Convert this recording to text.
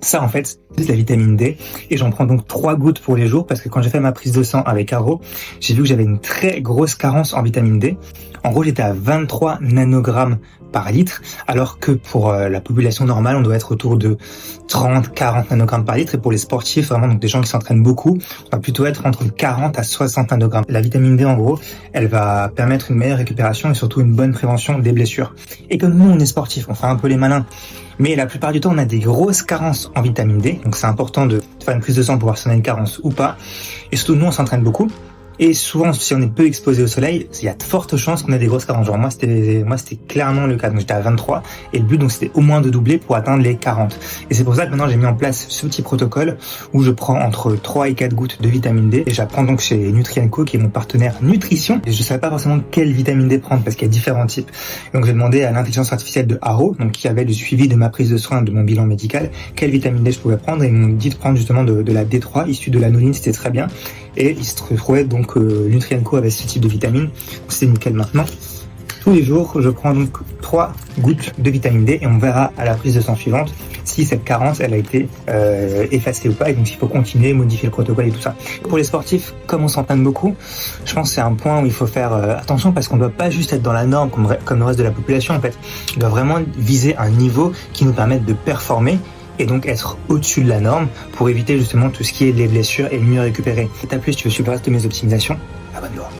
Ça, en fait, c'est de la vitamine D. Et j'en prends donc 3 gouttes pour les jours parce que quand j'ai fait ma prise de sang avec Aro, j'ai vu que j'avais une très grosse carence en vitamine D. En gros, j'étais à 23 nanogrammes par litre, alors que pour la population normale, on doit être autour de 30, 40 nanogrammes par litre. Et pour les sportifs, vraiment, donc des gens qui s'entraînent beaucoup, on va plutôt être entre 40 à 60 nanogrammes. La vitamine D, en gros, elle va permettre une meilleure récupération et surtout une bonne prévention des blessures. Et comme nous, on est sportifs, on fait un peu les malins, mais la plupart du temps, on a des grosses carences en vitamine D. Donc c'est important de faire une prise de sang pour voir si on a une carence ou pas. Et surtout, nous, on s'entraîne beaucoup. Et souvent, si on est peu exposé au soleil, il y a de fortes chances qu'on ait des grosses carences. Genre, moi, c'était clairement le cas. Donc, j'étais à 23. Et le but, donc, c'était au moins de doubler pour atteindre les 40. Et c'est pour ça que maintenant, j'ai mis en place ce petit protocole où je prends entre 3 et 4 gouttes de vitamine D. Et j'apprends donc chez Nutrien&Co, qui est mon partenaire nutrition. Et je savais pas forcément quelle vitamine D prendre parce qu'il y a différents types. Donc, j'ai demandé à l'intelligence artificielle de Aro, donc, qui avait le suivi de ma prise de soin, de mon bilan médical, quelle vitamine D je pouvais prendre. Et ils m'ont dit de prendre justement de la D3, issue de la noline, c'était très bien. Et il se trouvait donc Nutrien&Co avait ce type de vitamine, c'est nickel maintenant. Tous les jours, je prends donc 3 gouttes de vitamine D et on verra à la prise de sang suivante si cette carence elle a été effacée ou pas. Et donc il faut continuer, modifier le protocole et tout ça. Pour les sportifs, comme on s'entraîne beaucoup, je pense que c'est un point où il faut faire attention parce qu'on ne doit pas juste être dans la norme comme le reste de la population en fait. On doit vraiment viser un niveau qui nous permette de performer et donc être au-dessus de la norme pour éviter justement tout ce qui est les blessures et mieux récupérer. Et t'as plus, si tu veux suivre le reste de mes optimisations, abonne-toi.